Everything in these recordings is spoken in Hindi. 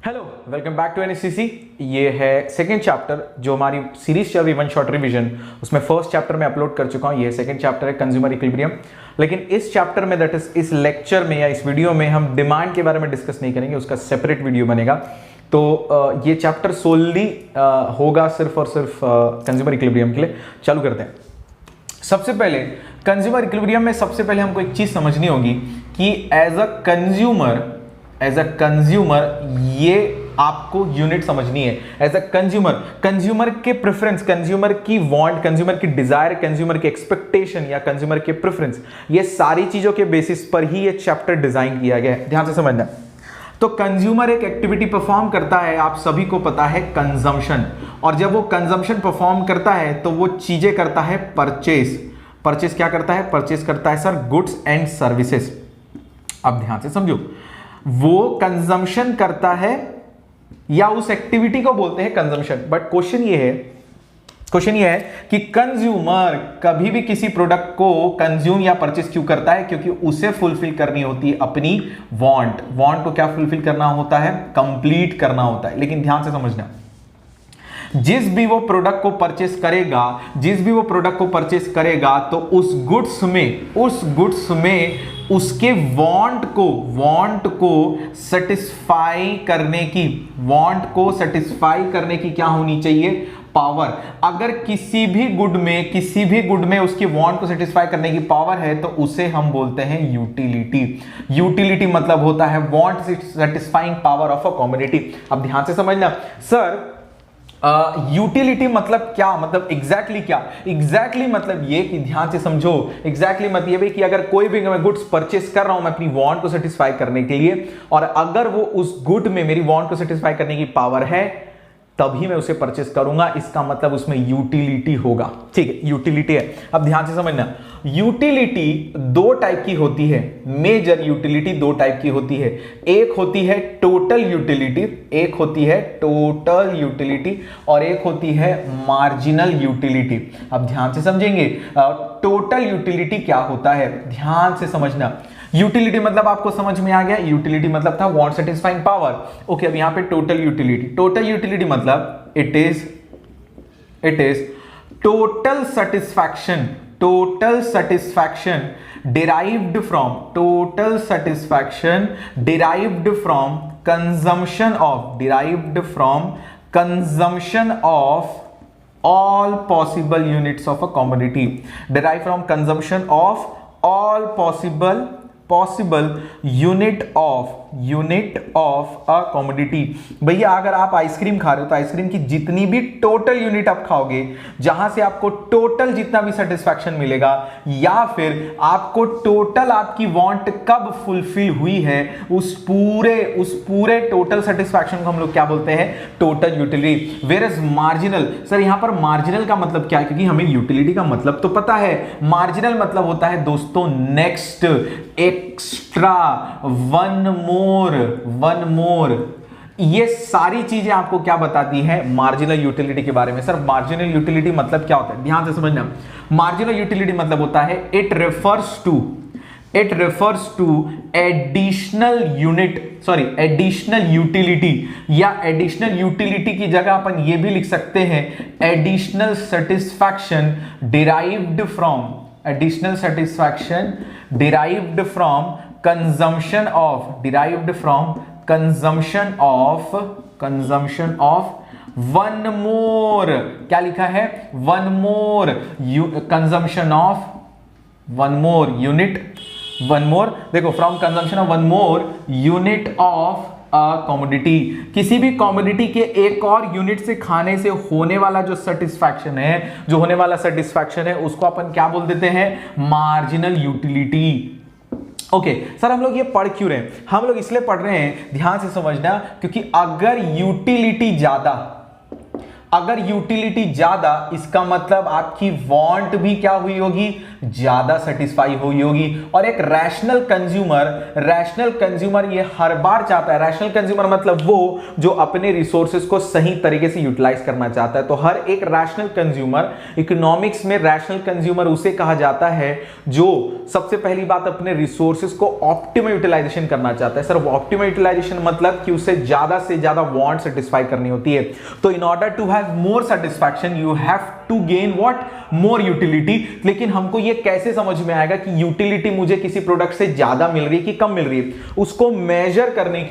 Hello, welcome back to NSCC. ये है सेकंड चैप्टर जो हमारी सीरीज चल रही वन शॉट रिवीजन, उसमें फर्स्ट चैप्टर में अपलोड कर चुका हूं। ये सेकंड चैप्टर है कंज्यूमर इक्विलिब्रियम। लेकिन इस चैप्टर में दैट इज इस लेक्चर में या इस वीडियो में हम डिमांड के बारे में डिस्कस नहीं करेंगे, उसका सेपरेट वीडियो बनेगा। तो ये चैप्टर सोलली होगा सिर्फ और सिर्फ कंज्यूमर इक्विलिब्रियम के लिए। चालू करते हैं। सबसे पहले कंज्यूमर इक्विलिब्रियम में सबसे पहले हमको एक चीज समझनी होगी कि एज अ कंज्यूमर ये आपको यूनिट समझनी है। एज अ कंज्यूमर के प्रेफरेंस, कंज्यूमर की वांट, कंज्यूमर की डिजायर, कंज्यूमर की एक्सपेक्टेशन या कंज्यूमर के प्रेफरेंस, ये सारी चीजों के बेसिस पर ही ये चैप्टर डिजाइन किया गया है। ध्यान से समझना। तो कंज्यूमर एक एक्टिविटी परफॉर्म करता है, आप सभी को पता है, कंजम्पशन। और जब वो कंजम्पशन परफॉर्म करता है तो वो चीजें करता है परचेस क्या करता है? परचेस करता है सर गुड्स एंड सर्विसेज। अब ध्यान से समझो, वो कंजम्पशन करता है या उस एक्टिविटी को बोलते हैं कंजम्पशन। बट क्वेश्चन ये है कि कंज्यूमर कभी भी किसी प्रोडक्ट को कंज्यूम या परचेस क्यों करता है? क्योंकि उसे फुलफिल करनी होती है अपनी वांट को क्या फुलफिल करना होता है? कंप्लीट करना होता है। लेकिन ध्यान से समझना, जिस भी वो प्रोडक्ट को परचेस करेगा तो उस गुड्स में उसके वांट को सटिस्फाई करने की क्या होनी चाहिए? पावर। अगर किसी भी गुड में उसकी वांट को सेटिस्फाई करने की पावर है तो उसे हम बोलते हैं यूटिलिटी मतलब होता है want satisfying power of a commodity. अब ध्यान से समझना सर, यूटिलिटी मतलब क्या? मतलब एग्जैक्टली मतलब ये कि ध्यान से समझो, एग्जैक्टली मतलब ये भी कि अगर कोई भी मैं गुड्स परचेस कर रहा हूं मैं अपनी वांट को सेटिस्फाई करने के लिए, और अगर वो उस गुड में मेरी वांट को सेटिस्फाई करने की पावर है तभी मैं उसे परचेस करूंगा, इसका मतलब उसमें यूटिलिटी होगा। ठीक है, यूटिलिटी है। अब ध्यान से समझना, यूटिलिटी दो टाइप की होती है। मेजर यूटिलिटी दो टाइप की होती है। एक होती है टोटल यूटिलिटी और एक होती है मार्जिनल यूटिलिटी। अब ध्यान से समझेंगे, टोटल यूटिलिटी क्या होता है? ध्यान से समझना। यूटिलिटी मतलब आपको समझ में आ गया, यूटिलिटी मतलब था वांट सेटिस्फाइंग पावर। ओके, अब यहां पे टोटल यूटिलिटी मतलब it is total satisfaction derived from consumption of all possible units of a commodity, derived from consumption of all possible unit of a commodity। भैया अगर आप आइसक्रीम खा रहे हो तो आइसक्रीम की जितनी भी टोटल यूनिट आप खाओगे, जहां से आपको टोटल जितना भी सेटिस्फैक्शन मिलेगा, या फिर आपको टोटल आपकी वांट कब फुलफिल हुई है, उस पूरे टोटल सेटिस्फैक्शन को हम लोग क्या बोलते हैं? Total utility. Where is marginal? Sir यहां पर मार्जिनल का मतलब क्या है? क्योंकि हमें यूटिलिटी का मतलब तो पता है, मार्जिनल मतलब होता है दोस्तों नेक्स्ट, एक्स्ट्रा, वन मोर। ये सारी चीजें आपको क्या बताती है मार्जिनल यूटिलिटी के बारे में? सर मार्जिनल यूटिलिटी मतलब क्या होता है? ध्यान से समझना। मार्जिनल यूटिलिटी मतलब होता है it refers to additional utility, या एडिशनल यूटिलिटी की जगह अपन ये भी लिख सकते हैं additional satisfaction derived from consumption of one more। क्या लिखा है? one more consumption of one more unit, देखो, from consumption of one more unit of commodity. किसी भी कमोडिटी के एक और यूनिट से खाने से होने वाला जो सेटिस्फैक्शन है, उसको अपन क्या बोल देते हैं? Marginal utility. ओके सर, हम लोग ये पढ़ क्यों रहे हैं? हम लोग इसलिए पढ़ रहे हैं, ध्यान से समझना, क्योंकि अगर अगर यूटिलिटी ज्यादा, इसका मतलब आपकी वांट भी क्या हुई होगी, ज्यादा सेटिस्फाई हुई होगी। और एक रैशनल कंज्यूमर ये हर बार चाहता है, रैशनल कंज्यूमर मतलब वो जो अपने रिसोर्सेज को सही तरीके से यूटिलाइज करना चाहता है। तो हर एक रैशनल कंज्यूमर, इकोनॉमिक्स में रैशनल कंज्यूमर उसे कहा जाता है जो सबसे पहली बात अपने रिसोर्सेज को ऑप्टिमम यूटिलाइजेशन करना चाहता है। सर ऑप्टिमम यूटिलाइजेशन मतलब कि उसे ज्यादा से ज्यादा वांट सेटिस्फाई करनी होती है। तो in order to have more satisfaction you have to gain what, more utility. लेकिन हमको ये कैसे समझ में आएगा कि यूटिलिटी मुझे किसी प्रोडक्ट से ज्यादा मिल रही है कि कम मिल रही है? उसको मेजर करने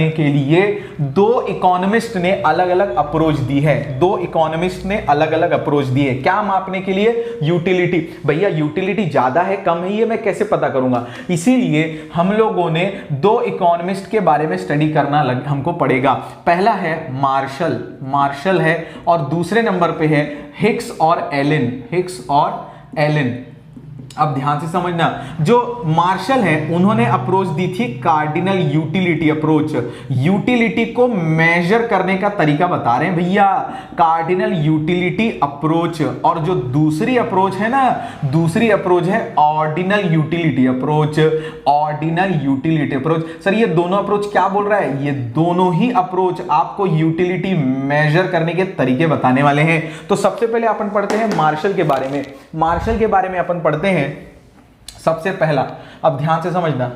के लिए दो इकोनॉमिस्ट ने अलग अलग अप्रोच दी है। क्या मापने के लिए? यूटिलिटी। भैया यूटिलिटी ज्यादा है कम है ये मैं कैसे पता करूंगा? इसीलिए हम लोगों ने दो इकोनॉमिस्ट के बारे में स्टडी करना हमको पड़ेगा। पहला है मार्शल है और दूसरे नंबर पे है हिक्स और एलन। अब ध्यान से समझना, जो मार्शल है उन्होंने अप्रोच दी थी कार्डिनल यूटिलिटी अप्रोच। यूटिलिटी को मेजर करने का तरीका बता रहे हैं भैया, कार्डिनल यूटिलिटी अप्रोच। और जो दूसरी अप्रोच है ऑर्डिनल यूटिलिटी अप्रोच। सर ये दोनों अप्रोच क्या बोल रहा है? ये दोनों ही अप्रोच आपको यूटिलिटी मेजर करने के तरीके बताने वाले हैं। तो सबसे पहले अपन पढ़ते हैं मार्शल के बारे में अपन पढ़ते हैं सबसे पहला। अब ध्यान से समझना,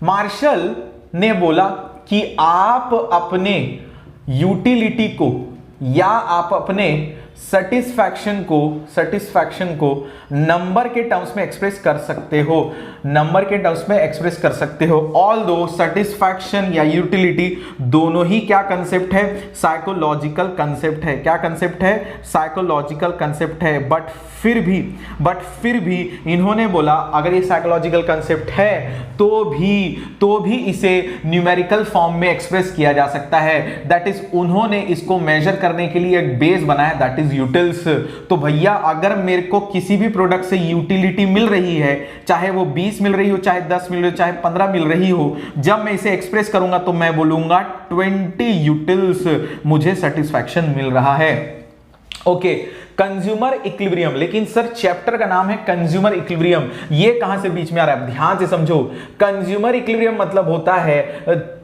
मार्शल ने बोला कि आप अपने यूटिलिटी को या आप अपने सेटिस्फैक्शन को नंबर के टर्म्स में एक्सप्रेस कर सकते हो। ऑल्दो सेटिस्फैक्शन या यूटिलिटी दोनों ही क्या कंसेप्ट है? साइकोलॉजिकल कंसेप्ट है। बट फिर भी इन्होंने बोला अगर ये साइकोलॉजिकल कंसेप्ट है तो भी इसे न्यूमेरिकल फॉर्म में एक्सप्रेस किया जा सकता है। दैट इज उन्होंने इसको मेजर करने के लिए एक बेस बनाया, दैट इज यूटिल्स। तो भैया अगर मेरे को किसी भी प्रोडक्ट से यूटिलिटी मिल रही है, चाहे वो 20 मिल रही हो, चाहे 10 मिल रही हो, चाहे 15 मिल रही हो, जब मैं इसे एक्सप्रेस करूंगा तो मैं बोलूंगा 20 यूटिल्स मुझे सेटिस्फैक्शन मिल रहा है। Okay, consumer equilibrium. लेकिन सर चैप्टर का नाम है कंज्यूमर इक्विलिब्रियम, ये कहां से बीच में आ रहा है? ध्यान से समझो, कंज्यूमर इक्विलिब्रियम मतलब होता है,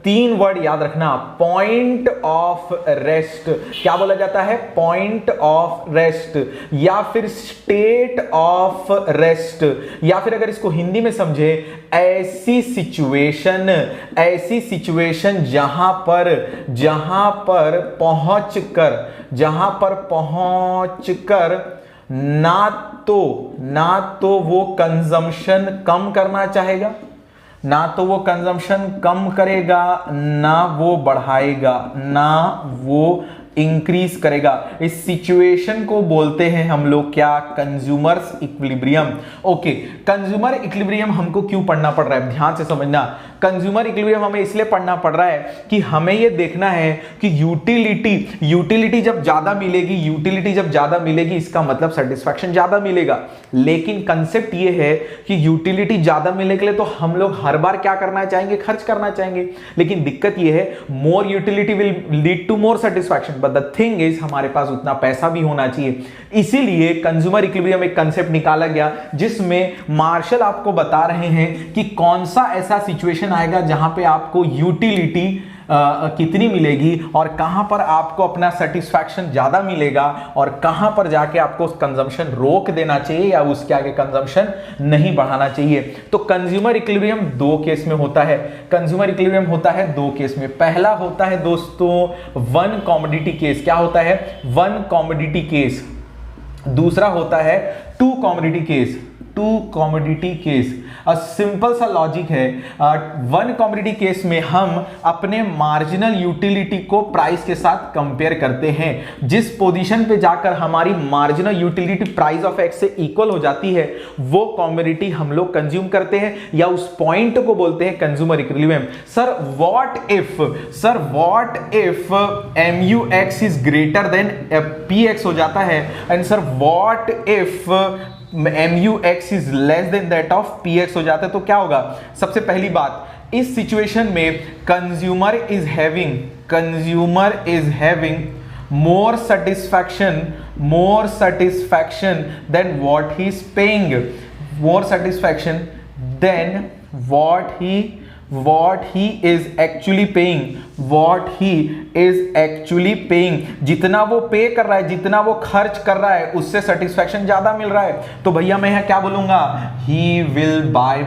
3 वर्ड याद रखना, पॉइंट ऑफ रेस्ट। क्या बोला जाता है? पॉइंट ऑफ रेस्ट, या फिर स्टेट ऑफ रेस्ट, या फिर अगर इसको हिंदी में समझे, ऐसी सिचुएशन जहां पर पहुंचकर ना तो वो कंजम्पशन कम करना चाहेगा, ना तो वो कंजम्पशन कम करेगा, ना वो बढ़ाएगा, ना वो इंक्रीज करेगा। इस सिचुएशन को बोलते हैं हम लोग क्या? Consumers equilibrium. Okay, consumer equilibrium हमको क्यों पढ़ना पड़ रहा है? ध्यान से समझना, कंज्यूमर इक्विलिब्रियम हमें इसलिए पढ़ना पड़ रहा है कि हमें यह देखना है कि यूटिलिटी जब ज्यादा मिलेगी, इसका मतलब सेटिस्फैक्शन ज्यादा मिलेगा। लेकिन कंसेप्ट यह है कि यूटिलिटी ज्यादा मिलने के लिए तो हम लोग हर बार क्या करना चाहेंगे? खर्च करना चाहेंगे। लेकिन दिक्कत यह है, more utility will lead to more satisfaction, but the thing is हमारे पास उतना पैसा भी होना चाहिए। इसीलिए कंज्यूमर इक्विलिब्रियम एक कंसेप्ट निकाला गया जिसमें मार्शल आपको बता रहे हैं कि कौन सा ऐसा सिचुएशन आएगा जहां पे आपको यूटिलिटी कितनी मिलेगी और कहां पर आपको अपना सेटिस्फैक्शन ज्यादा मिलेगा और कहां पर जाके आपको कंजम्पशन रोक देना चाहिए या उसके आगे कंजम्पशन नहीं बढ़ाना चाहिए। तो कंज्यूमर इक्विलिब्रियम 2 केस में होता है। पहला होता है दोस्तों वन कमोडिटी केस। क्या होता है? One commodity case. दूसरा होता है टू कमोडिटी केस। सिंपल सा लॉजिक है, वन कमोडिटी केस में हम अपने मार्जिनल यूटिलिटी को प्राइस के साथ कंपेयर करते हैं। जिस पोजीशन पे जाकर हमारी marginal utility price of x से इक्वल हो जाती है वो कमोडिटी हम लोग कंज्यूम करते हैं या उस पॉइंट को बोलते हैं consumer equilibrium. Sir what if MUX is greater than PX हो जाता है, and sir what if MUX is less than that of PX हो जाता है, तो क्या होगा? सबसे पहली बात, इस सिचुएशन में consumer is having more satisfaction than what he is paying, more satisfaction than what he is actually paying, जितना वो पे कर रहा है, जितना वो खर्च कर रहा है, उससे सेटिस्फैक्शन ज्यादा मिल रहा है, तो भैया मैं यहाँ क्या बोलूंगा, he will buy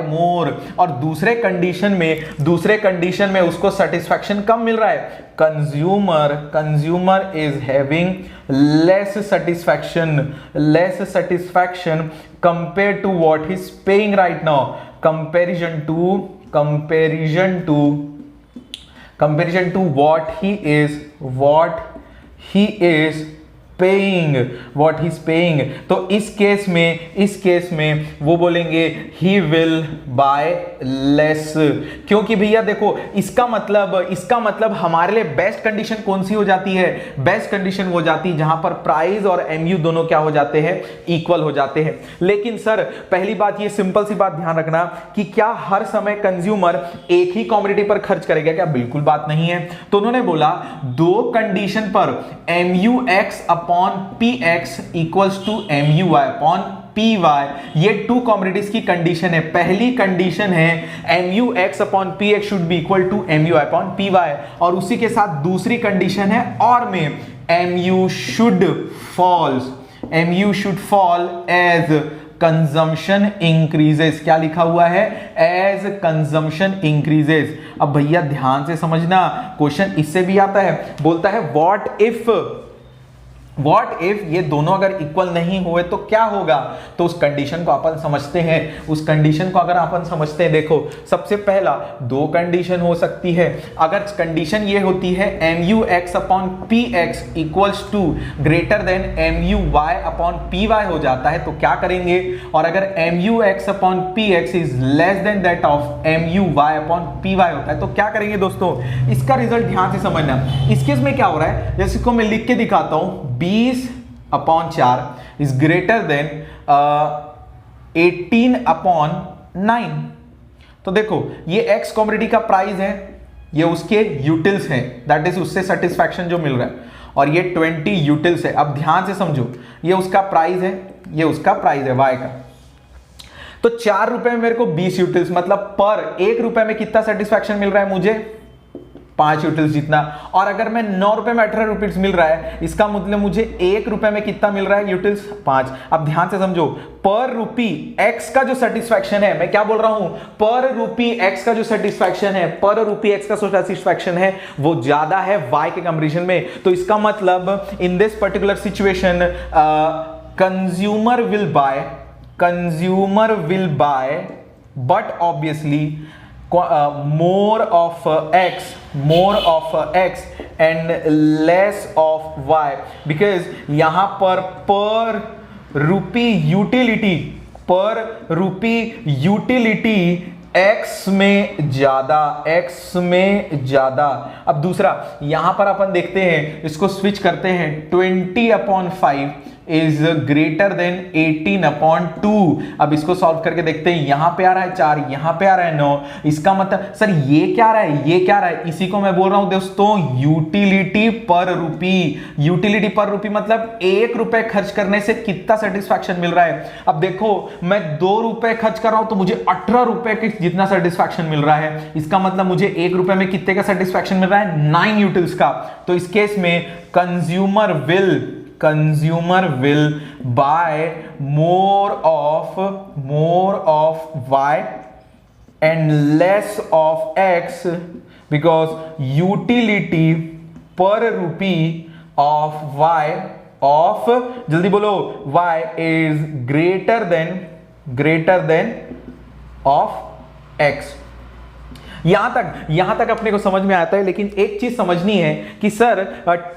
more। और दूसरे कंडीशन में उसको सेटिस्फैक्शन कम मिल रहा है, consumer is having less satisfaction compared to what he's paying right now, comparison to what he is paying, तो इस केस में वो बोलेंगे he will buy less, क्योंकि भैया देखो इसका मतलब हमारे लिए बेस्ट कंडीशन कौन सी हो जाती है, बेस्ट कंडीशन वो जाती है जहां पर प्राइस और एमयू दोनों क्या हो जाते हैं, इक्वल हो जाते हैं। लेकिन सर पहली बात, ये सिंपल सी बात ध्यान रखना कि क्या हर समय कंज्यूमर एक ही कमोडिटी पर खर्च करेगा, क्या बिल्कुल बात नहीं है। तो उन्होंने बोला दो कंडीशन पर MUX upon PX equals to MUY upon PY, ये टू कमोडिटीज की कंडीशन है। पहली कंडीशन है MUX upon PX should be equal to MUY upon PY, और उसी के साथ दूसरी कंडीशन है और में MU should fall as consumption increases. क्या लिखा हुआ है, एज कंजम्पशन इंक्रीजेस। अब भैया ध्यान से समझना, क्वेश्चन इससे भी आता है, बोलता है व्हाट इफ ये दोनों अगर इक्वल नहीं हुए तो क्या होगा। तो उस कंडीशन को अपन समझते हैं, देखो सबसे पहला दो कंडीशन हो सकती है। अगर कंडीशन ये होती है MUX upon PX equals to greater than MUY upon PY हो जाता है तो क्या करेंगे, और अगर MUX upon PX is less than that of MUY upon PY होता है तो क्या करेंगे दोस्तों। इसका रिजल्ट ध्यान से समझना। इस केस में क्या हो रहा है, जैसे को मैं लिख के दिखाता हूं, 20/4 इज ग्रेटर देन 18/9। तो देखो ये X कमोडिटी का प्राइस है, ये उसके यूटिल्स है, दैट इज उससे सेटिस्फैक्शन जो मिल रहा है, और ये 20 यूटिल्स है। अब ध्यान से समझो, ये उसका प्राइस है, ये उसका प्राइस है Y का। तो 4 रुपए में मेरे को 20 यूटिल्स, मतलब पर 1 रुपए में कितना सेटिस्फैक्शन मिल रहा है मुझे, 5 यूटिल्स जितना। और अगर मैं 9 रुपए में 18 रुपीज मिल रहा है, इसका मतलब मुझे 1 रुपए में कितना मिल रहा है यूटिल्स, 5। अब ध्यान से समझो, पर रुपी एक्स का जो सेटिस्फैक्शन है, मैं क्या बोल रहा हूं, पर रुपी एक्स का जो सेटिस्फैक्शन है, वो ज्यादा है वाई के कंपैरिजन में। तो इसका मतलब in this particular situation consumer will buy but obviously more of X and less of Y, because यहां पर रुपी यूटिलिटी X में ज्यादा। अब दूसरा यहां पर अपन देखते हैं, इसको स्विच करते हैं, 20/5 इज ग्रेटर देन 18/2। अब इसको सॉल्व करके देखते हैं, यहां पे आ रहा है 4, यहां पे आ रहा है 9। इसका मतलब सर ये क्या आ रहा है, इसी को मैं बोल रहा हूं दोस्तों यूटिलिटी पर रुपी, मतलब 1 रुपए खर्च करने से कितना सेटिस्फैक्शन मिल रहा है। अब देखो मैं 2 रुपए खर्च कर रहा हूं तो मुझे 18 रुपए के जितना सेटिस्फैक्शन मिल रहा है। इसका मतलब मुझे 1 रुपए में कितने का सेटिस्फैक्शन मिल रहा है, 9 यूटिल्स का। तो इस केस में consumer will buy more of Y and less of X, because utility per rupee of Y जल्दी बोलो, Y is greater than of X। यहां तक अपने को समझ में आता है, लेकिन एक चीज समझनी है कि सर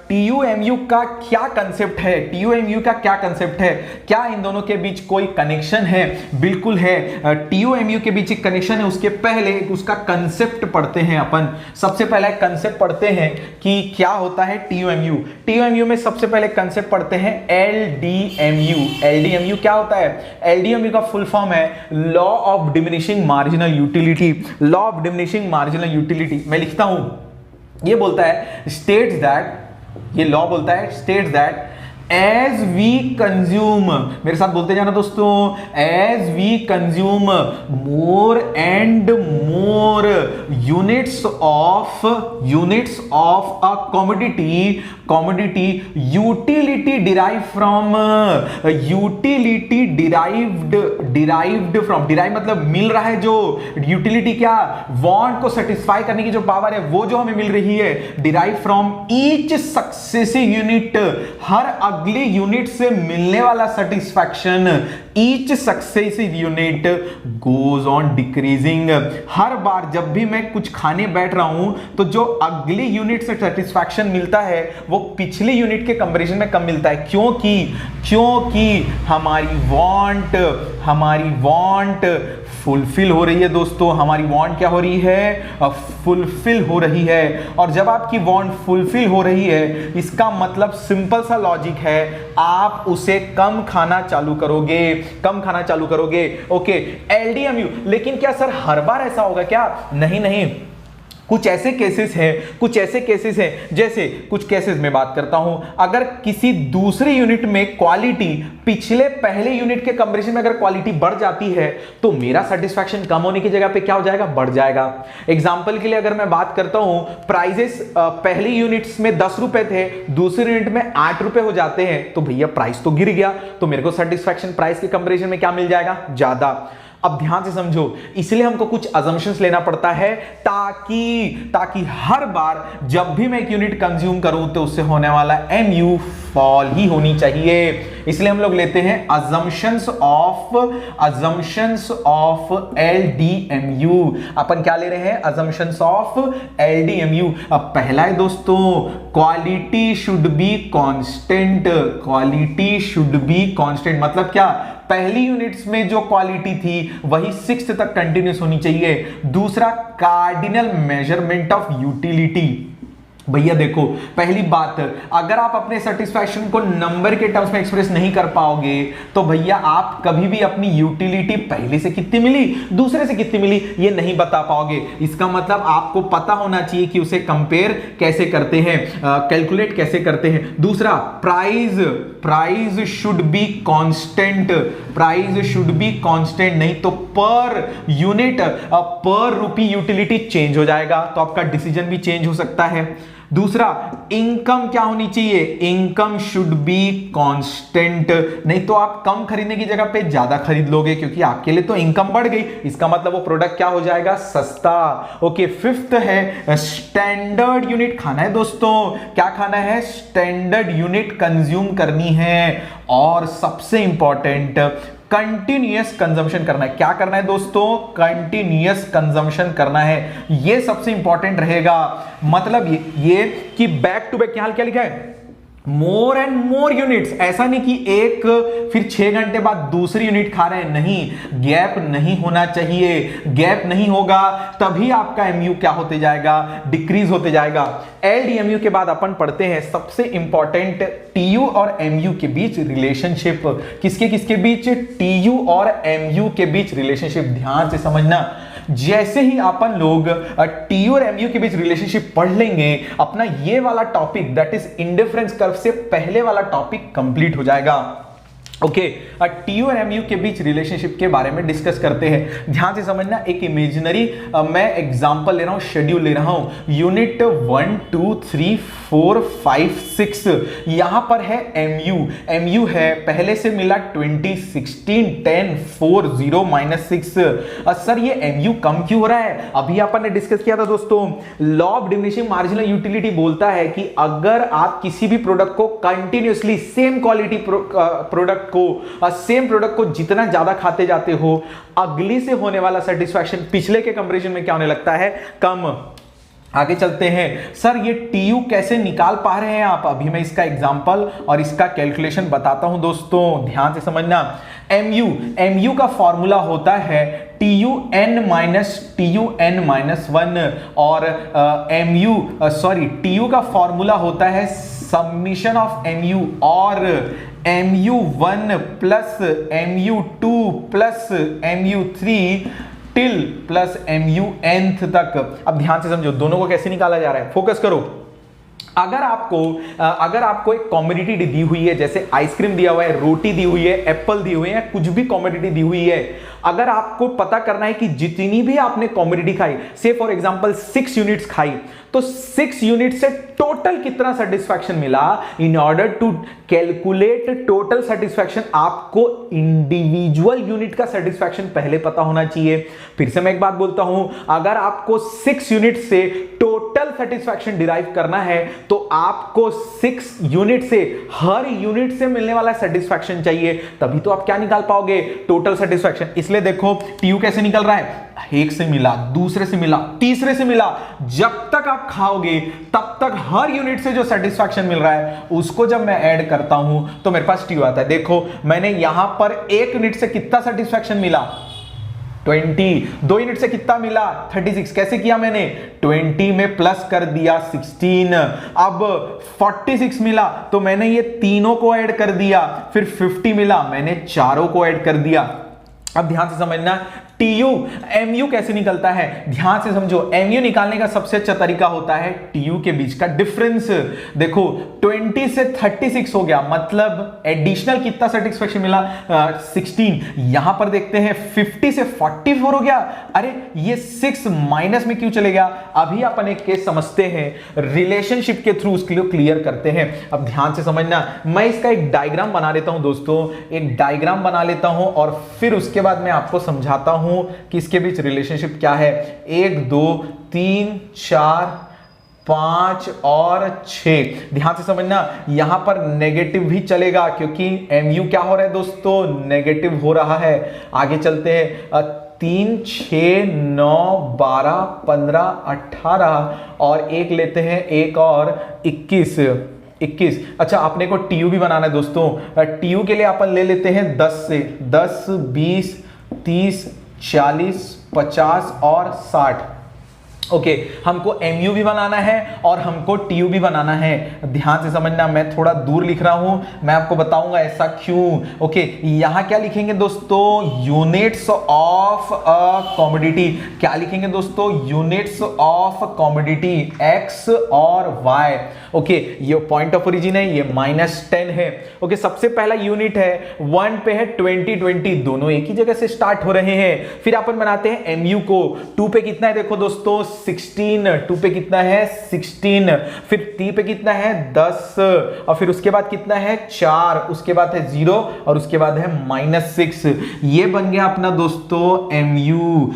टीयूएमयू का क्या कंसेप्ट है, टीयूएमयू का क्या कंसेप्ट है, क्या इन दोनों के बीच कोई कनेक्शन है? बिल्कुल है, टीयूएमयू के बीच एक कनेक्शन है। उसके पहले उसका कंसेप्ट पढ़ते हैं अपन। सबसे पहले कंसेप्ट पढ़ते हैं कि क्या होता है टीयूएमयू। टीयूएमयू में सबसे पहले कंसेप्ट पढ़ते हैं एलडीएमयू। एलडीएमयू क्या होता है? एलडीएमयू का फुल फॉर्म है law of diminishing marginal utility. Law of diminishing marginal utility मैं लिखता हूं, ये बोलता है स्टेट्स दैट, ये लॉ बोलता है states that as we consume, मेरे साथ बोलते जाना दोस्तों, as we consume more and more units of a commodity utility derive from, utility derived from, derive मतलब मिल रहा है जो, यूटिलिटी क्या, वांट को सेटिस्फाई करने की जो पावर है वो जो हमें मिल रही है, derive from each successive unit, हर अगले यूनिट से मिलने वाला satisfaction, each successive unit goes on decreasing. हर बार जब भी मैं कुछ खाने बैठ रहा हूं तो जो अगले यूनिट से सेटिस्फैक्शन मिलता है वो पिछले यूनिट के कंपैरिजन में कम मिलता है। क्योंकि हमारी वांट फुलफिल हो रही है दोस्तों, हमारी वांट क्या हो रही है? फुलफिल हो रही है। और जब आपकी वांट फुलफिल हो रही है, इसका मतलब सिंपल सा लॉजिक है, आप उसे कम खाना चालू करोगे। ओके, एलडीएमयू। लेकिन क्या सर हर बार ऐसा होगा क्या? नहीं, कुछ ऐसे केसेस हैं, जैसे कुछ केसेस में बात करता हूं, अगर किसी दूसरे यूनिट में क्वालिटी पिछले पहले यूनिट के कंपैरिजन में अगर क्वालिटी बढ़ जाती है तो मेरा सेटिस्फैक्शन कम होने की जगह पे क्या हो जाएगा? बढ़ जाएगा। एग्जांपल के लिए अगर मैं बात करता हूं, प्राइजेस पहले यूनिट्स में 10 रुपए थे, दूसरे यूनिट में 8 रुपए हो जाते हैं, तो भैया प्राइस तो गिर गया, तो मेरे को सेटिस्फैक्शन प्राइस के कंपैरिजन में क्या मिल जाएगा? ज्यादा। अब ध्यान से समझो, इसलिए हमको कुछ अजम्पशंस लेना पड़ता है ताकि हर बार जब भी मैं एक यूनिट कंज्यूम करूं तो उससे होने वाला एमयू फॉल ही होनी चाहिए। इसलिए हम लोग लेते हैं अजम्पशंस ऑफ एलडीएमयू। अपन क्या ले रहे हैं? Assumptions of LDMU. अब पहला है दोस्तों, क्वालिटी शुड बी कांस्टेंट। मतलब क्या? पहली यूनिट्स में जो क्वालिटी थी वही 6th तक कंटिन्यूस होनी चाहिए। दूसरा, कार्डिनल मेजरमेंट ऑफ यूटिलिटी। भैया देखो, पहली बात, अगर आप अपने सेटिस्फैक्शन को नंबर के टर्म्स में एक्सप्रेस नहीं कर पाओगे तो भैया आप कभी भी अपनी यूटिलिटी पहले से कितनी मिली, दूसरे से कितनी मिली, ये नहीं बता पाओगे। इसका मतलब आपको पता होना चाहिए कि उसे कंपेयर कैसे करते हैं, कैलकुलेट कैसे करते हैं। दूसरा, प्राइस शुड बी कांस्टेंट। नहीं तो पर यूनिट, पर रुपी यूटिलिटी चेंज हो जाएगा, तो आपका डिसीजन भी चेंज हो सकता है। दूसरा, इनकम क्या होनी चाहिए? Income should be constant. नहीं तो आप कम खरीदने की जगह पे ज्यादा खरीद लोगे, क्योंकि आपके लिए तो इनकम बढ़ गई, इसका मतलब वो प्रोडक्ट क्या हो जाएगा? सस्ता। ओके, 5th है स्टैंडर्ड यूनिट खाना है दोस्तों। क्या खाना है? स्टैंडर्ड यूनिट कंज्यूम करनी है। और सबसे इंपॉर्टेंट, कंटिन्यूअस कंजम्पशन करना है। क्या करना है दोस्तों? कंटिन्यूअस कंजम्पशन करना है। ये सबसे इंपॉर्टेंट रहेगा। मतलब ये कि बैक टू बैक क्या लिखा है? मोर एंड मोर यूनिट्स। ऐसा नहीं कि एक फिर 6 घंटे बाद दूसरी यूनिट खा रहे हैं, नहीं, गैप नहीं होना चाहिए। गैप नहीं होगा तभी आपका एमयू क्या होते जाएगा? डिक्रीज होते जाएगा। एलडीएमयू के बाद अपन पढ़ते हैं सबसे इंपॉर्टेंट, टीयू और एमयू के बीच रिलेशनशिप। किसके बीच? टीयू और एमयू के बीच रिलेशनशिप। ध्यान से समझना, जैसे ही अपन लोग टीयू और एमयू के बीच रिलेशनशिप पढ़ लेंगे, अपना ये वाला topic that is indifference curve से पहले वाला टॉपिक कंप्लीट हो जाएगा। ओके, टीयू और एमयू के बीच रिलेशनशिप के बारे में डिस्कस करते हैं। ध्यान से समझना, एक इमेजिनरी मैं एग्जांपल ले रहा हूं, शेड्यूल ले रहा हूं। यूनिट 1 2 3 4 5 6 यहां पर है एमयू है, पहले से मिला 20 16 10 4 0 -6। सर ये एमयू कम क्यों हो रहा है? अभी अपन ने डिस्कस किया था दोस्तों, law of diminishing marginal utility बोलता है कि अगर आप किसी भी प्रोडक्ट को continuously same quality product product को जितना ज्यादा खाते जाते हो, अगली से होने वाला सेटिस्फैक्शन पिछले के कंपैरिजन में क्या होने लगता है, कम। आगे चलते हैं। सर ये टीयू कैसे निकाल पा रहे हैं आप? अभी मैं इसका एग्जांपल और इसका कैलकुलेशन बताता हूं दोस्तों, ध्यान से समझना। एमयू का फॉर्मूला होता है TUN माइनस 1 और टीयू का फॉर्मूला होता है समीशन ऑफ MU और MU1 plus MU2 plus MU3 till plus MUnth तक। अब ध्यान से समझो दोनों को कैसे निकाला जा रहा है, फोकस करो। अगर आपको एक कॉमोडिटी दी हुई है, जैसे आइसक्रीम दिया हुआ है, रोटी दी हुई है, एप्पल दी हुई है, कुछ भी कॉमोडिटी दी हुई है, अगर आपको पता करना है कि जितनी भी आपने कॉमोडिटी खाई, से फॉर एग्जांपल 6 यूनिट्स खाई, तो 6 यूनिट से टोटल कितना सेटिस्फैक्शन मिला, in order to calculate total satisfaction आपको इंडिविजुअल यूनिट का सेटिस्फैक्शन पहले पता होना चाहिए। फिर से मैं एक बात बोलता हूं, अगर आपको 6 यूनिट से टोटल सेटिस्फैक्शन डिराइव करना है तो आपको 6 यूनिट से, हर यूनिट से मिलने वाला सेटिस्फैक्शन चाहिए, तभी तो आप क्या निकाल पाओगे, टोटल सेटिस्फैक्शन। इसलिए देखो टीयू कैसे निकल रहा है, एक से मिला, दूसरे से मिला, तीसरे से मिला, जब तक आप खाओगे तब तक हर यूनिट से जो सेटिस्फैक्शन मिल रहा है उसको जब मैं ऐड करता हूं तो मेरे पास टीयू आता है। देखो मैंने यहां पर 1 यूनिट से कितना सेटिस्फैक्शन मिला, 20, 2 यूनिट से कितना मिला, 36। कैसे किया मैंने, 20 में प्लस कर दिया 16, अब 46 मिला तो मैंने ये तीनों को ऐड कर दिया, फिर 50 मिला मैंने चारों को ऐड कर दिया। अब ध्यान से समझना, टीयू एमयू कैसे निकलता है, ध्यान से समझो। एमयू निकालने का सबसे अच्छा तरीका होता है टीयू के बीच का डिफरेंस। देखो 20 से 36 हो गया, मतलब एडिशनल कितना सेटिस्फैक्शन मिला, 16। यहां पर देखते हैं 50 से 44 हो गया, अरे ये 6 माइनस में क्यों चले गया। अभी अपन एक केस समझते हैं, रिलेशनशिप के थ्रू उसके लिए क्लियर करते हैं। अब ध्यान से समझना, मैं इसका एक डायग्राम बना लेता हूं दोस्तों, एक डायग्राम बना लेता हूं और फिर उसके बाद मैं आपको समझाता हूं कि इसके बीच रिलेशनशिप क्या है। 1 2 3 4 5 और 6, ध्यान से समझना। यहां पर नेगेटिव भी चलेगा क्योंकि MU क्या हो रहा है दोस्तों, नेगेटिव हो रहा है। आगे चलते हैं, 3 6 9 12 15 18 और एक लेते हैं, एक और 21। अच्छा अपने को टीयू भी बनाना है दोस्तों। टीयू के लिए अपन ले लेते हैं 10 से, 10 20 30 40 50 और 60। ओके, हमको MU भी बनाना है और हमको TU भी बनाना है। ध्यान से समझना, मैं थोड़ा दूर लिख रहा हूं, मैं आपको बताऊंगा ऐसा क्यों। ओके, यहां क्या लिखेंगे दोस्तों, यूनिट्स ऑफ अ कमोडिटी। क्या लिखेंगे दोस्तों, यूनिट्स ऑफ कमोडिटी X और Y। ओके, ये पॉइंट ऑफ ओरिजिन है, ये -10 है। ओके, सबसे पहला यूनिट है 1 पे है 20 दोनों एक ही जगह से स्टार्ट हो रहे हैं। फिर अपन बनाते हैं MU को, 2 पे कितना है देखो दोस्तों 16, 2 पे कितना है 16, फिर 3 पे कितना है 10 और फिर उसके बाद कितना है 4, उसके बाद है 0 और उसके बाद है -6। ये बन गया अपना दोस्तों MU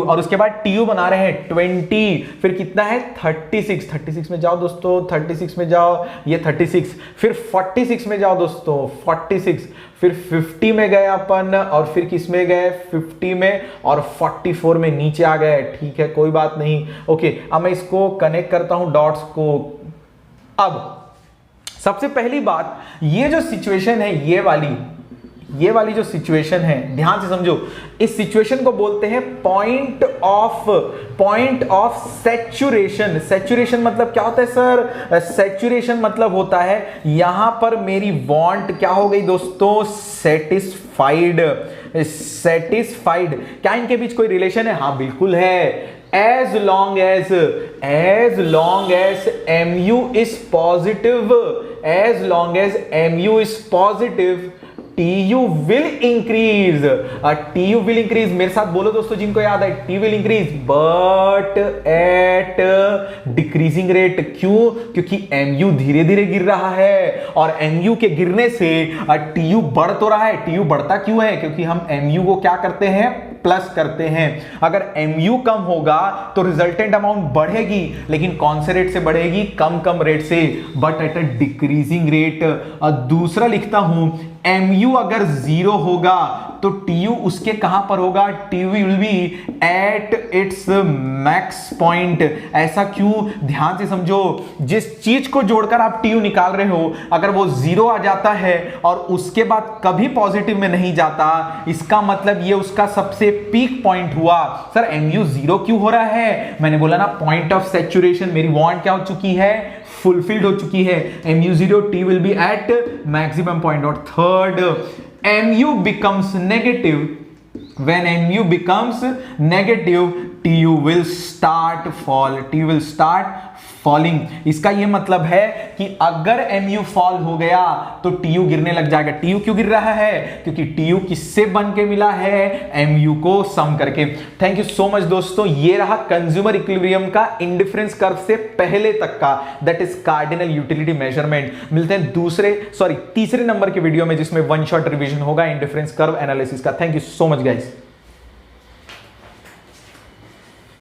और उसके बाद TU बना रहे हैं 20, फिर कितना है 36 में जाओ दोस्तों, 36 में जाओ, ये 36, फिर 46 में जाओ दोस्तों, 46, फिर 50 में गए अपन और फिर किस में गए 50 में और 44 में नीचे आ गए। ठीक है, कोई बात नहीं। ओके, अब मैं इसको कनेक्ट करता हूं डॉट्स को। अब सबसे पहली बात, ये जो सिचुएशन है, ये वाली जो सिचुएशन है, ध्यान से समझो, इस सिचुएशन को बोलते हैं पॉइंट ऑफ सैचुरेशन। सैचुरेशन मतलब क्या होता है सर, सैचुरेशन मतलब होता है यहां पर मेरी वांट क्या हो गई दोस्तों, सेटिस्फाइड। क्या इनके बीच कोई रिलेशन है, हाँ बिल्कुल है। as long as MU is positive, TU will increase। TU will increase, मेरे साथ बोलो दोस्तों जिनको याद है, TU will increase but at decreasing rate। क्यों, क्योंकि MU धीरे धीरे गिर रहा है और MU के गिरने से TU बढ़ तो रहा है। TU बढ़ता क्यों है, क्योंकि हम MU को क्या करते हैं, प्लस करते हैं। अगर MU कम होगा तो रिजल्टेंट अमाउंट बढ़ेगी, लेकिन कौन से रेट से बढ़ेगी, कम रेट से, but at a decreasing rate. दूसरा लिखता हूं mu अगर 0 होगा तो tu उसके कहां पर होगा? tu will be at its max point. ऐसा क्यों? ध्यान से समझो, जिस चीज को जोड़कर आप tu निकाल रहे हो, अगर वो 0 आ जाता है और उसके बाद कभी पॉजिटिव में नहीं जाता, इसका मतलब ये उसका सबसे पीक पॉइंट हुआ। सर mu 0 क्यों हो रहा है? मैंने बोला ना, पॉइंट ऑफ सैचुरेशन, मेरी वांट क्या हो चुकी है? फुलफिल्ड हो चुकी है। mu0 t will be at maximum point। और third, mu becomes negative। when mu becomes negative, tu will start fall, t will start falling. इसका यह मतलब है कि अगर mu फॉल हो गया तो tu गिरने लग जाएगा। tu क्यों गिर रहा है? क्योंकि tu किससे बन के मिला है? mu को सम करके। थैंक यू सो मच दोस्तों, ये रहा कंज्यूमर इक्विलिब्रियम का इंडिफरेंस कर्व से पहले तक का, that is cardinal utility measurement. मिलते हैं तीसरे नंबर के वीडियो में, जिसमें वन शॉट रिवीजन होगा इंडिफरेंस कर्व एनालिसिस का। Thank you so much guys.